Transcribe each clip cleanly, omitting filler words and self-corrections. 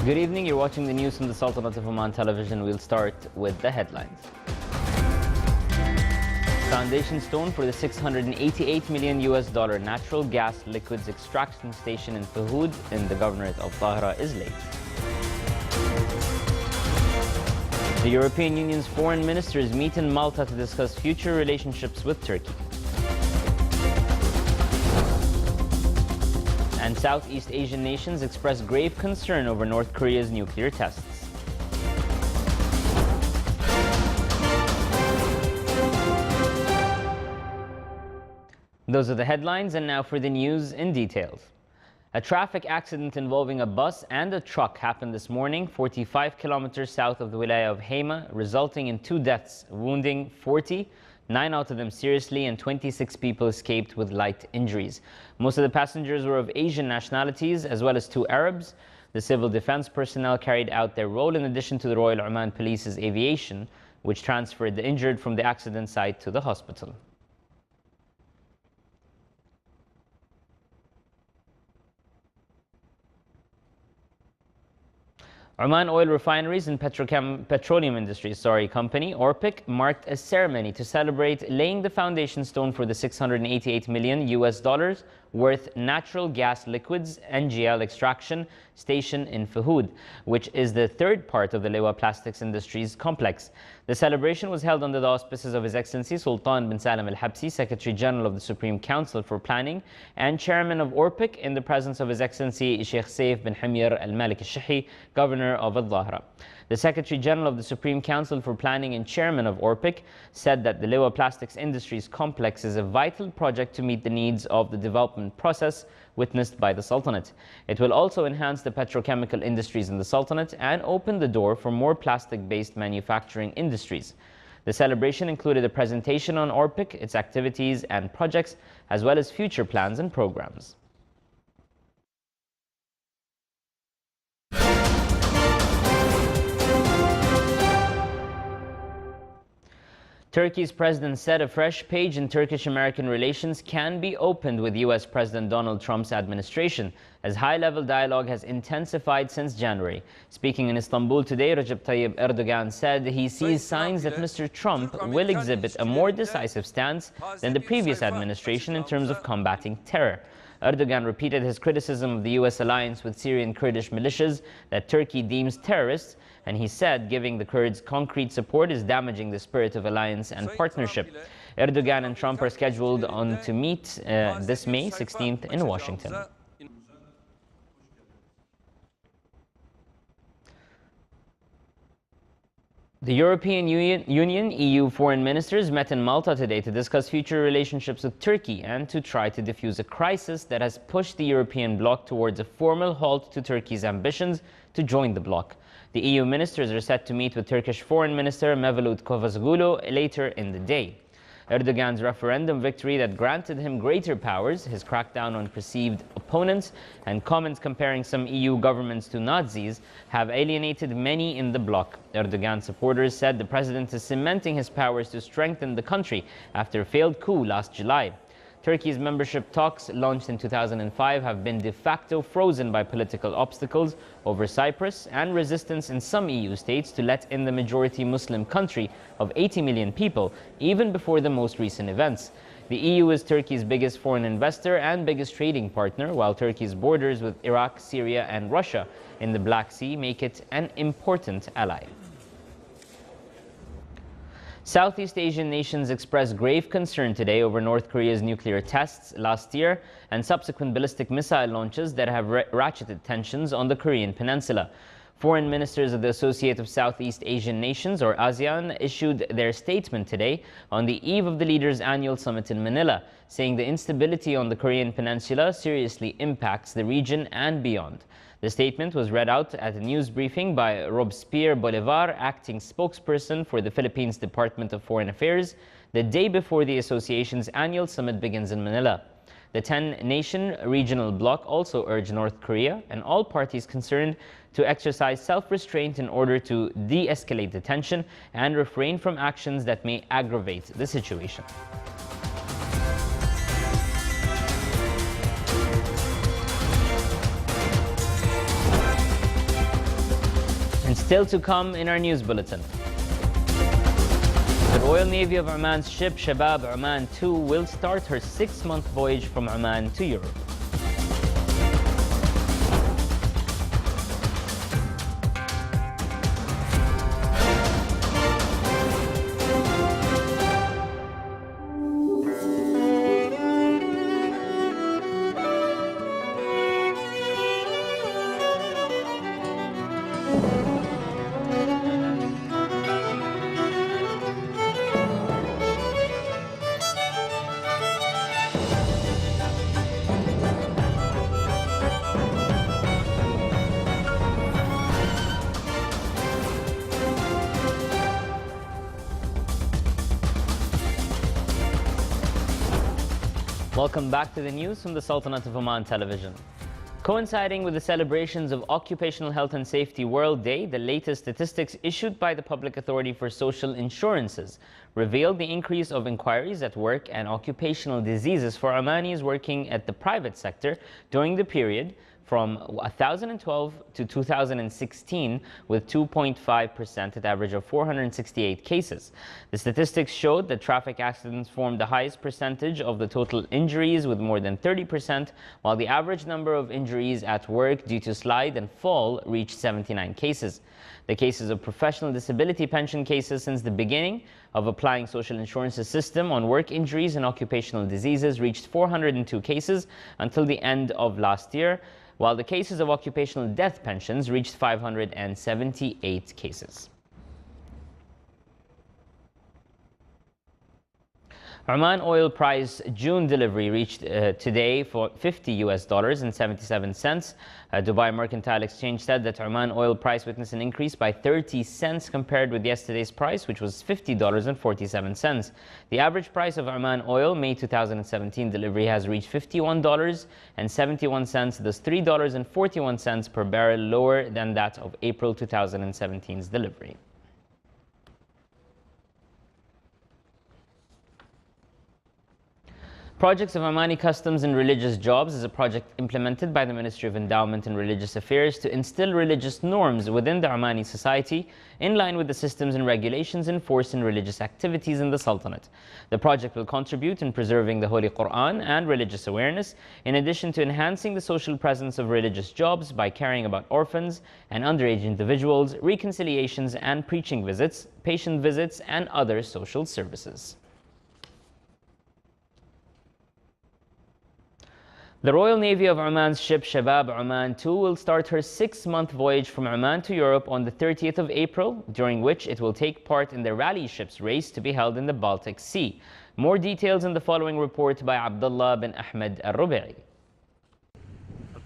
Good evening, you're watching the news from the Sultanate of Oman television. We'll start with the headlines. Foundation stone for the $688 million natural gas liquids extraction station in Fahud in the governorate of Tahra is laid. The European Union's foreign ministers meet in Malta to discuss future relationships with Turkey. And Southeast Asian nations express grave concern over North Korea's nuclear tests. Those are the headlines, and now for the news in details. A traffic accident involving a bus and a truck happened this morning 45 kilometers south of the wilaya of Hema, resulting in 2 deaths, wounding 40. 9 out of them seriously, and 26 people escaped with light injuries. Most of the passengers were of Asian nationalities, as well as 2 Arabs. The civil defense personnel carried out their role in addition to the Royal Oman Police's aviation, which transferred the injured from the accident site to the hospital. Oman Oil Refineries and Petroleum Industries Company, ORPIC, marked a ceremony to celebrate laying the foundation stone for the $688 million worth natural gas liquids NGL extraction station in Fahud, which is the 3rd part of the Lewa Plastics Industries complex. The celebration was held under the auspices of His Excellency Sultan bin Salam al-Habsi, Secretary General of the Supreme Council for Planning and Chairman of ORPIC, in the presence of His Excellency Sheikh Saif bin Hamir al-Malik al-Shahi, Governor of Al-Dhahra. The Secretary General of the Supreme Council for Planning and Chairman of ORPIC said that the Lewa Plastics Industries complex is a vital project to meet the needs of the development process witnessed by the Sultanate. It will also enhance the petrochemical industries in the Sultanate and open the door for more plastic-based manufacturing industries. The celebration included a presentation on ORPIC, its activities and projects, as well as future plans and programs. Turkey's president said a fresh page in Turkish-American relations can be opened with U.S. President Donald Trump's administration, as high-level dialogue has intensified since January. Speaking in Istanbul today, Recep Tayyip Erdogan said he sees signs that Mr. Trump will exhibit a more decisive stance than the previous administration in terms of combating terror. Erdogan repeated his criticism of the U.S. alliance with Syrian Kurdish militias that Turkey deems terrorists, and he said giving the Kurds concrete support is damaging the spirit of alliance and partnership. Erdogan and Trump are scheduled to meet this May 16th in Washington. The European Union EU foreign ministers met in Malta today to discuss future relationships with Turkey and to try to defuse a crisis that has pushed the European bloc towards a formal halt to Turkey's ambitions to join the bloc. The EU ministers are set to meet with Turkish Foreign Minister Mevlut Cavusoglu later in the day. Erdogan's referendum victory that granted him greater powers, his crackdown on perceived opponents, and comments comparing some EU governments to Nazis have alienated many in the bloc. Erdogan supporters said the president is cementing his powers to strengthen the country after a failed coup last July. Turkey's membership talks, launched in 2005, have been de facto frozen by political obstacles over Cyprus and resistance in some EU states to let in the majority Muslim country of 80 million people, even before the most recent events. The EU is Turkey's biggest foreign investor and biggest trading partner, while Turkey's borders with Iraq, Syria and Russia in the Black Sea make it an important ally. Southeast Asian nations expressed grave concern today over North Korea's nuclear tests last year and subsequent ballistic missile launches that have ratcheted tensions on the Korean peninsula. Foreign ministers of the Association of Southeast Asian Nations, or ASEAN, issued their statement today on the eve of the leaders' annual summit in Manila, saying the instability on the Korean peninsula seriously impacts the region and beyond. The statement was read out at a news briefing by Robespierre Bolivar, acting spokesperson for the Philippines Department of Foreign Affairs, the day before the association's annual summit begins in Manila. The 10-nation regional bloc also urged North Korea and all parties concerned to exercise self-restraint in order to de-escalate the tension and refrain from actions that may aggravate the situation. And still to come in our news bulletin. The Royal Navy of Oman's ship Shabab Oman 2 will start her 6-month voyage from Oman to Europe. Welcome back to the news from the Sultanate of Oman television. Coinciding with the celebrations of Occupational Health and Safety World Day, the latest statistics issued by the Public Authority for Social Insurances revealed the increase of inquiries at work and occupational diseases for Omanis working at the private sector during the period from 2012 to 2016, with 2.5% at average of 468 cases. The statistics showed that traffic accidents formed the highest percentage of the total injuries, with more than 30%, while the average number of injuries at work due to slide and fall reached 79 cases. The cases of professional disability pension cases since the beginning of applying social insurances system on work injuries and occupational diseases reached 402 cases until the end of last year, while the cases of occupational death pensions reached 578 cases. Oman oil price June delivery reached today for $50 and 77 cents. Dubai Mercantile Exchange said that Oman oil price witnessed an increase by 30 cents compared with yesterday's price, which was $50 and 47 cents. The average price of Oman oil May 2017 delivery has reached $51 and 71 cents, thus $3 and 41 cents per barrel lower than that of April 2017's delivery. Projects of Omani Customs and Religious Jobs is a project implemented by the Ministry of Endowment and Religious Affairs to instill religious norms within the Omani society in line with the systems and regulations enforced in religious activities in the Sultanate. The project will contribute in preserving the Holy Quran and religious awareness, in addition to enhancing the social presence of religious jobs by caring about orphans and underage individuals, reconciliations and preaching visits, patient visits, and other social services. The Royal Navy of Oman's ship Shabab Oman 2 will start her 6-month voyage from Oman to Europe on the 30th of April, during which it will take part in the rally ships race to be held in the Baltic Sea. More details in the following report by Abdullah bin Ahmed al-Rubai.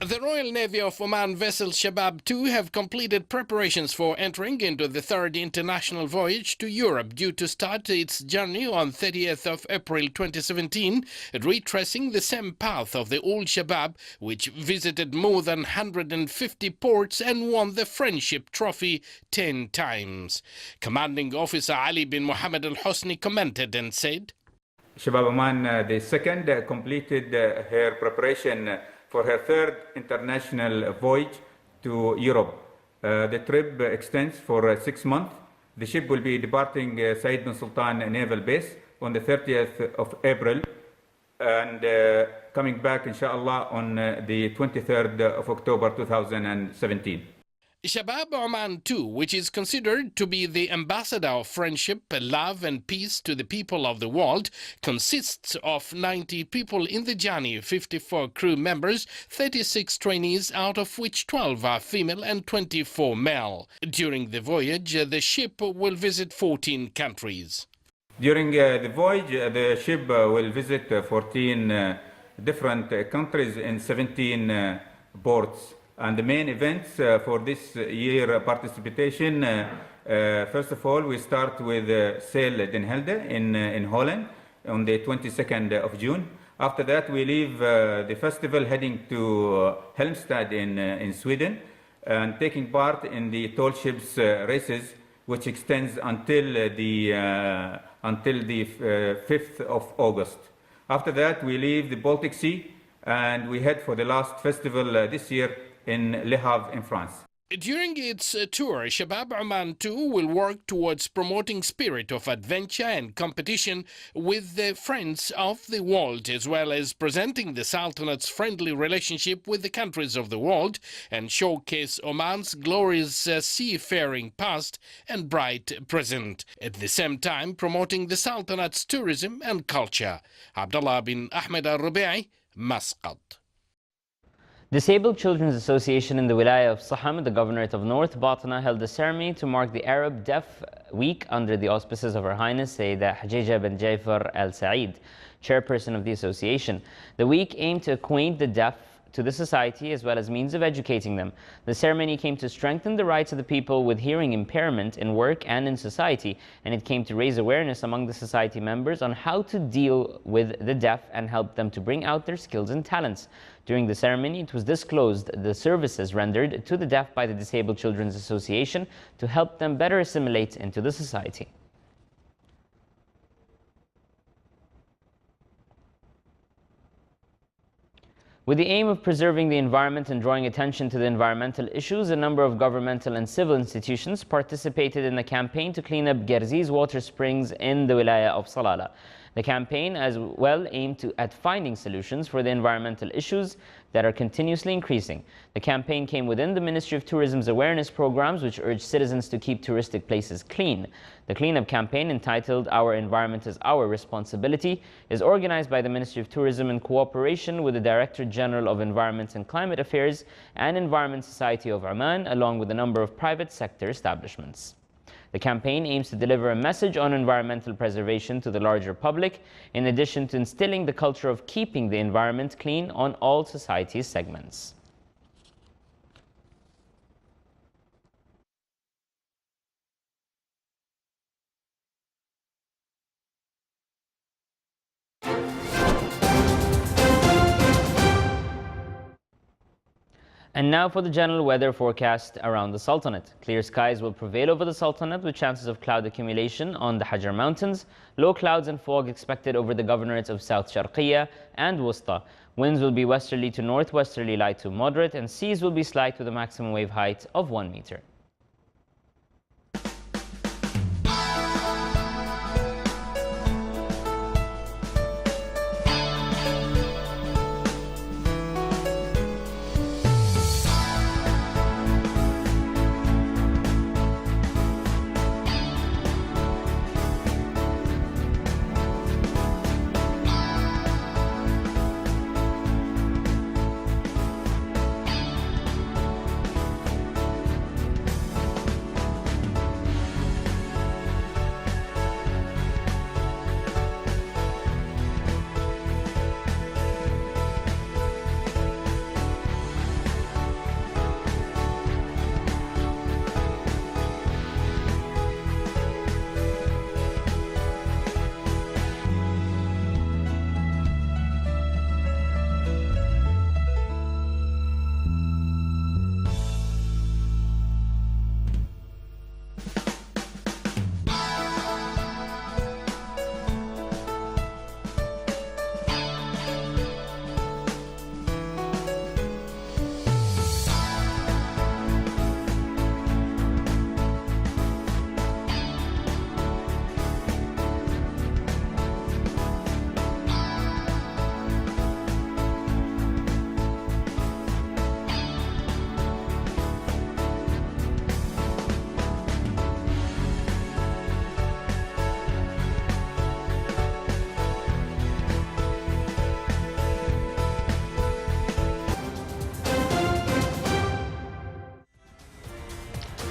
The Royal Navy of Oman vessel Shabab 2 have completed preparations for entering into the third international voyage to Europe, due to start its journey on 30th of April 2017, retracing the same path of the old Shabab, which visited more than 150 ports and won the Friendship Trophy 10 times. Commanding Officer Ali bin Mohammed al-Hosni commented and said, Shabab Oman the second completed her preparation for her third international voyage to Europe. The trip extends for 6 months. The ship will be departing Said bin Sultan Naval Base on the 30th of April and coming back, inshallah, on the 23rd of October 2017. Shabab Oman 2, which is considered to be the ambassador of friendship, love and peace to the people of the world, consists of 90 people in the journey, 54 crew members, 36 trainees, out of which 12 are female and 24 male. During the voyage, the ship will visit 14 countries. During the voyage, the ship will visit 14 different countries in 17 ports. And the main events for this year participation, first of all, we start with Sail Den Helder in Holland on the 22nd of June. After that, we leave the festival heading to Halmstad in Sweden and taking part in the tall ships races, which extends until the 5th of August. After that, we leave the Baltic Sea and we head for the last festival this year in Le Havre in France. During its tour, Shabab Oman too will work towards promoting spirit of adventure and competition with the friends of the world, as well as presenting the Sultanate's friendly relationship with the countries of the world and showcase Oman's glorious seafaring past and bright present, at the same time promoting the Sultanate's tourism and culture. Abdullah bin Ahmed al-Rubai, Muscat. Disabled Children's Association in the Wilaya of Saham, the Governorate of North Batna, held a ceremony to mark the Arab Deaf Week under the auspices of Her Highness Sayyidah Hajija bin Jafar Al Saeed, chairperson of the association. The week aimed to acquaint the deaf to the society as well as means of educating them. The ceremony came to strengthen the rights of the people with hearing impairment in work and in society, and it came to raise awareness among the society members on how to deal with the deaf and help them to bring out their skills and talents. During the ceremony, it was disclosed the services rendered to the deaf by the Disabled Children's Association to help them better assimilate into the society. With the aim of preserving the environment and drawing attention to the environmental issues, a number of governmental and civil institutions participated in a campaign to clean up Gerzi's water springs in the Wilaya of Salalah. The campaign as well aimed at finding solutions for the environmental issues that are continuously increasing. The campaign came within the Ministry of Tourism's awareness programs, which urged citizens to keep touristic places clean. The cleanup campaign, entitled Our Environment is Our Responsibility, is organized by the Ministry of Tourism in cooperation with the Director General of Environment and Climate Affairs and Environment Society of Oman, along with a number of private sector establishments. The campaign aims to deliver a message on environmental preservation to the larger public, in addition to instilling the culture of keeping the environment clean on all society's segments. And now for the general weather forecast around the Sultanate. Clear skies will prevail over the Sultanate with chances of cloud accumulation on the Hajar Mountains. Low clouds and fog expected over the governorates of South Sharqiya and Wusta. Winds will be westerly to northwesterly light to moderate, and seas will be slight with a maximum wave height of 1 meter.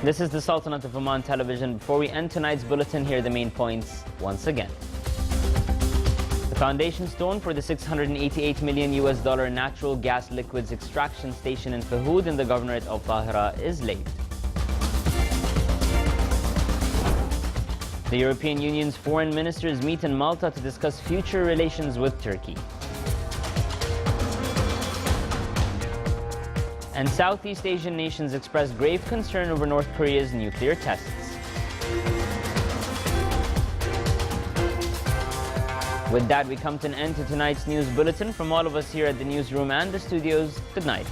This is the Sultanate of Oman Television. Before we end tonight's bulletin, here are the main points once again. The foundation stone for the $688 million natural gas liquids extraction station in Fahoud in the governorate of Tahira is laid. The European Union's foreign ministers meet in Malta to discuss future relations with Turkey. And Southeast Asian nations express grave concern over North Korea's nuclear tests. With that, we come to an end to tonight's news bulletin. From all of us here at the newsroom and the studios, good night.